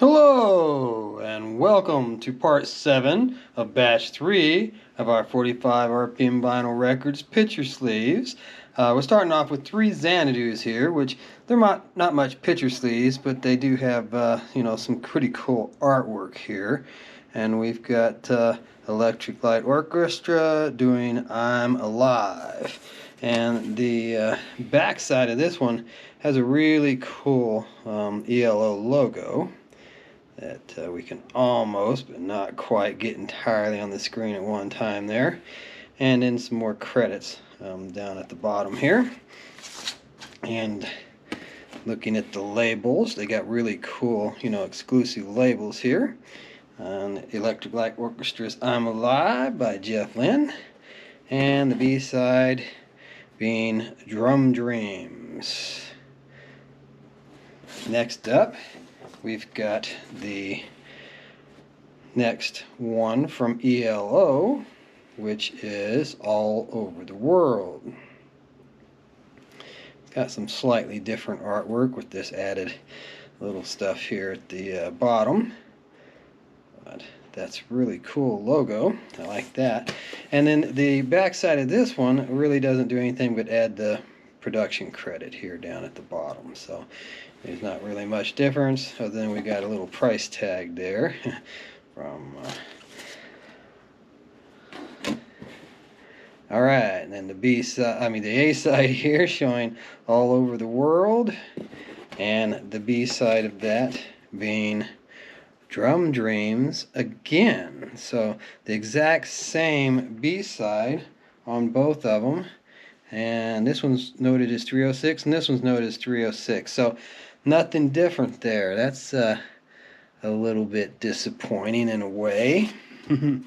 Hello and welcome to part 7 of batch 3 of our 45 RPM vinyl records picture sleeves. We're starting off with 3 Xanadu's here, which they're not much picture sleeves, but they do have some pretty cool artwork here. And we've got Electric Light Orchestra doing I'm Alive. And the back side of this one has a really cool ELO logo that we can almost, but not quite, get entirely on the screen at one time there. And then some more credits down at the bottom here. And looking at the labels, they got really cool, exclusive labels here. Electric Light Orchestra's I'm Alive by Jeff Lynne. And the B-side being Drum Dreams. Next up, we've got the next one from ELO, which is All Over the World. It's got some slightly different artwork with this added little stuff here at the bottom. But that's really cool logo. I like that. And then the back side of this one really doesn't do anything but add the production credit here down at the bottom. So there's not really much difference, other than we got a little price tag there from all right, and then the A side here showing All Over the World, and the B side of that being Drum Dreams again. So the exact same B side on both of them. And this one's noted as 306, and this one's noted as 306. So nothing different there. That's a little bit disappointing in a way. And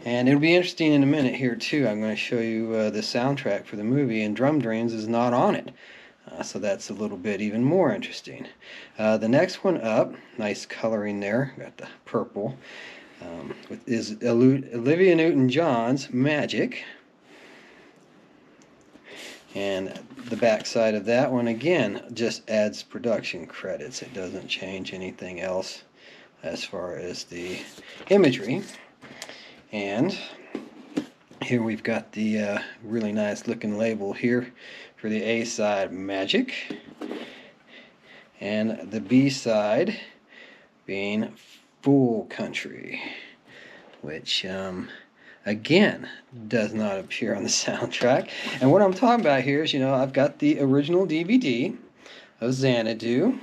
it'll be interesting in a minute here too. I'm going to show you the soundtrack for the movie, and Drum Dreams is not on it. So that's a little bit even more interesting. The next one up, nice coloring there. Got the purple. Is Olivia Newton-John's Magic. And the back side of that one, again, just adds production credits. It doesn't change anything else as far as the imagery. And here we've got the really nice looking label here for the A side, Magic. And the B side being Fool Country, which again does not appear on the soundtrack. And what I'm talking about here is, I've got the original DVD of Xanadu,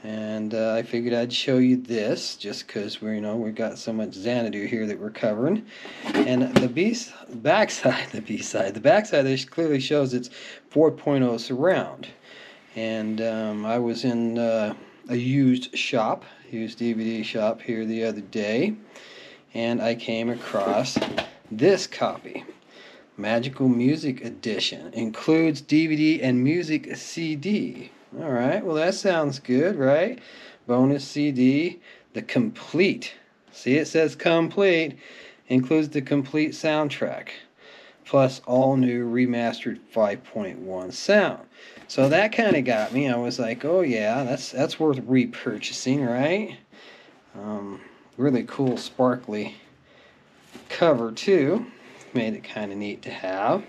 and I figured I'd show you this just because we've got so much Xanadu here that we're covering. And the backside of this clearly shows it's 4.0 surround. And I was in a used DVD shop here the other day, and I came across this copy. Magical Music Edition. Includes DVD and music CD. Alright, well that sounds good, right? Bonus CD. The complete. See, it says complete. Includes the complete soundtrack. Plus all new remastered 5.1 sound. So that kind of got me. I was like, oh yeah, that's worth repurchasing, right? Really cool sparkly cover too. Made it kind of neat to have.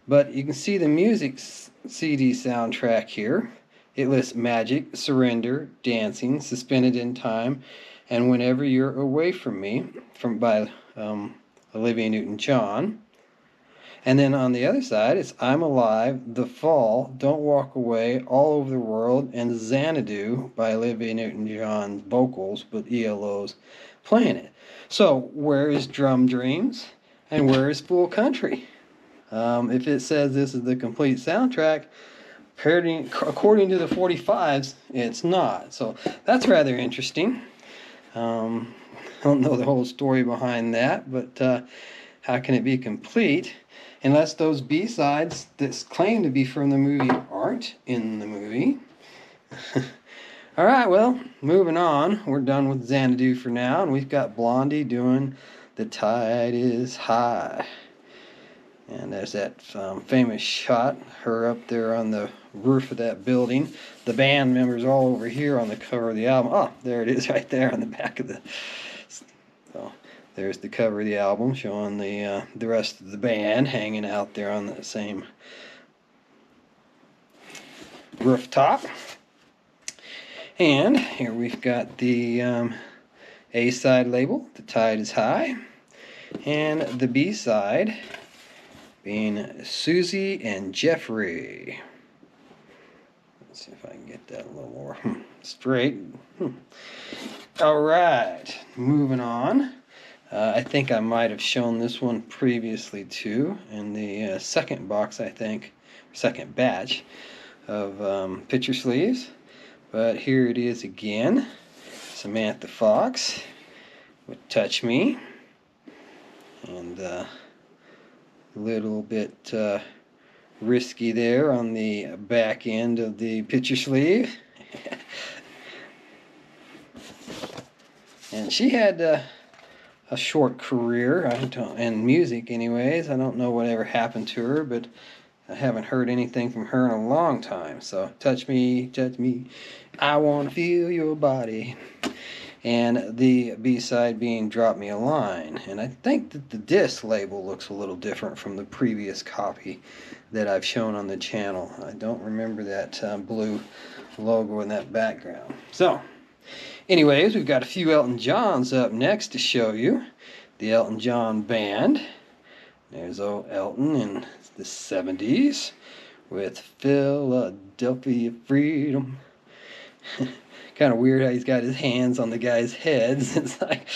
But you can see the music CD soundtrack here. It lists Magic, Surrender, Dancing, Suspended in Time, and Whenever You're Away From Me, by Olivia Newton-John. And then on the other side, it's I'm Alive, The Fall, Don't Walk Away, All Over the World, and Xanadu by Olivia Newton-John's vocals, but ELO's playing it. So where is Drum Dreams, and where is Fool Country? If it says this is the complete soundtrack, according to the 45s, it's not. So that's rather interesting. I don't know the whole story behind that, but how can it be complete unless those B-sides that claim to be from the movie aren't in the movie? Alright, well, moving on. We're done with Xanadu for now, and we've got Blondie doing The Tide is High. And there's that famous shot, her up there on the roof of that building. The band members all over here on the cover of the album. Oh, there it is right there on the back of the... So there's the cover of the album showing the rest of the band hanging out there on the same rooftop. And here we've got the A-side label, The Tide is High. And the B-side being Susie and Jeffrey. Let's see if I can get that a little more straight. Alright, moving on. I think I might have shown this one previously too in the second box, I think, second batch of picture sleeves. But here it is again. Samantha Fox with Touch Me. And a little bit risky there on the back end of the picture sleeve. And she had a short career in music anyways. I don't know whatever happened to her, but I haven't heard anything from her in a long time. So touch me, I want to feel your body. And the B-side being Drop Me a Line. And I think that the disc label looks a little different from the previous copy that I've shown on the channel. I don't remember that blue logo in that background. So, anyways, we've got a few Elton Johns up next to show you. The Elton John Band. There's old Elton in the 70s with Philadelphia Freedom. Kind of weird how he's got his hands on the guy's heads. It's like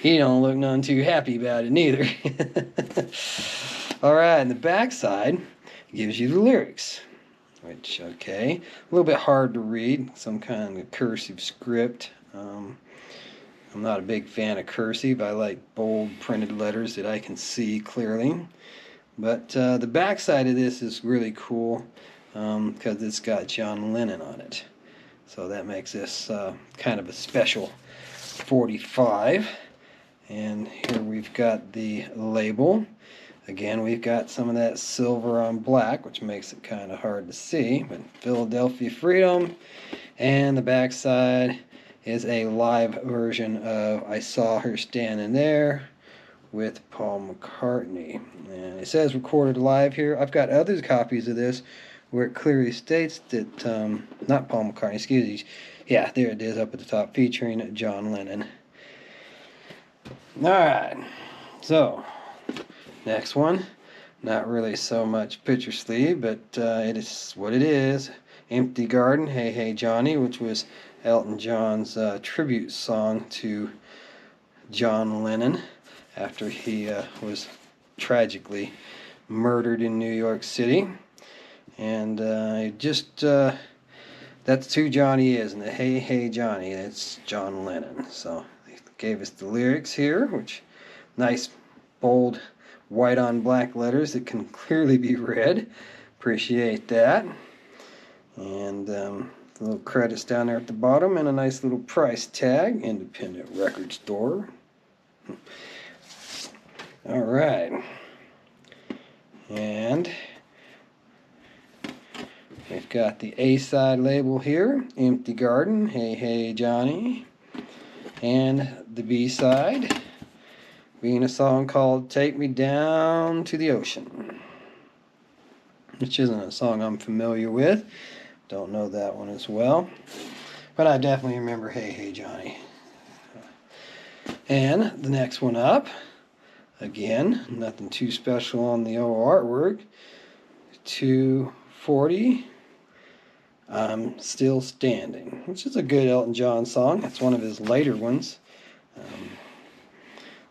he don't look none too happy about it neither. Alright, and the back side gives you the lyrics, which, okay, a little bit hard to read, some kind of cursive script. I'm not a big fan of cursive. I like bold printed letters that I can see clearly. But the back side of this is really cool because it's got John Lennon on it. So that makes this kind of a special 45. And here we've got the label. Again, we've got some of that silver on black, which makes it kind of hard to see. But Philadelphia Freedom. And the back side is a live version of I Saw Her Standing There with Paul McCartney. And it says recorded live here. I've got other copies of this where it clearly states that, not Paul McCartney, excuse me, yeah, there it is up at the top, featuring John Lennon. Alright, so, next one, not really so much picture sleeve, but it is what it is, Empty Garden, Hey Hey Johnny, which was Elton John's tribute song to John Lennon after he was tragically murdered in New York City. And that's who Johnny is, and the Hey Hey Johnny, that's John Lennon. So they gave us the lyrics here, which nice bold white on black letters that can clearly be read. Appreciate that. And little credits down there at the bottom, and a nice little price tag, independent record store. All right. And we've got the A-side label here, Empty Garden, Hey Hey Johnny. And the B-side being a song called Take Me Down to the Ocean, which isn't a song I'm familiar with. Don't know that one as well. But I definitely remember Hey Hey Johnny. And the next one up, again, nothing too special on the old artwork. 240, I'm Still Standing, which is a good Elton John song. It's one of his later ones.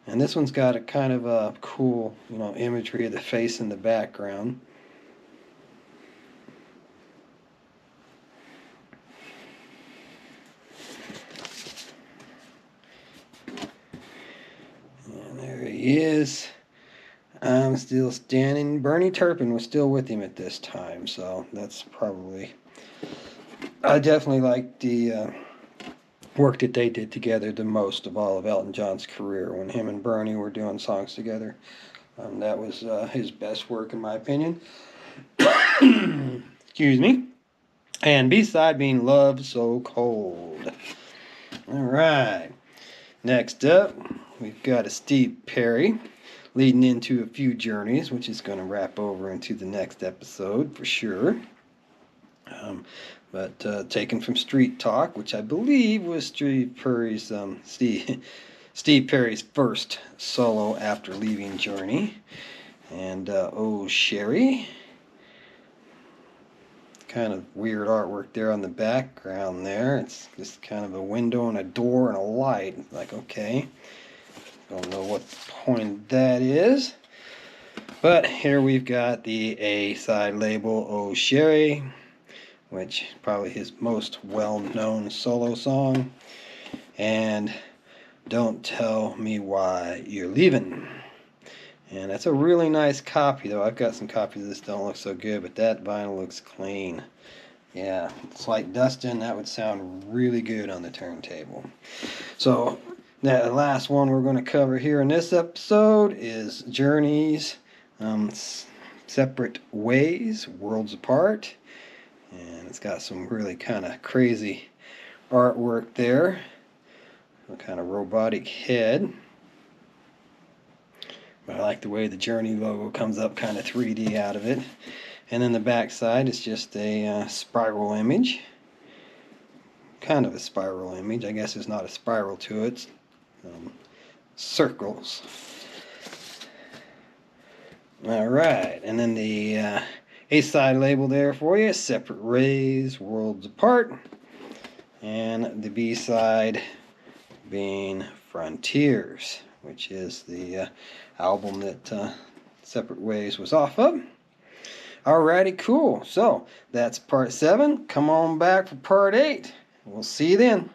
And this one's got a kind of a cool, imagery of the face in the background. And there he is. I'm Still Standing. Bernie Turpin was still with him at this time, so that's probably... I definitely like the work that they did together the most of all of Elton John's career, when him and Bernie were doing songs together. That was his best work, in my opinion. Excuse me. And B-side being Love So Cold. All right. Next up, we've got a Steve Perry leading into A Few Journeys, which is going to wrap over into the next episode for sure. But taken from Street Talk, which I believe was Steve Perry's first solo after leaving Journey. And Oh Sherry. Kind of weird artwork there on the background there. It's just kind of a window and a door and a light. Like, okay. Don't know what the point of that is. But here we've got the A-side label, Oh Sherry, which is probably his most well-known solo song. And Don't Tell Me Why You're Leaving. And that's a really nice copy, though. I've got some copies of this, don't look so good, but that vinyl looks clean. Yeah, slight dusting, that would sound really good on the turntable. So, that last one we're going to cover here in this episode is Journey's Separate Ways, Worlds Apart. And it's got some really kind of crazy artwork there. A kind of robotic head. But I like the way the Journey logo comes up kind of 3D out of it. And then the back side is just a spiral image. Kind of a spiral image. I guess there's not a spiral to it. It's circles. Alright, and then the A-side label there for you. Separate Ways, Worlds Apart. And the B-side being Frontiers, which is the album that Separate Ways was off of. Alrighty, cool. So, that's part 7. Come on back for part 8. We'll see you then.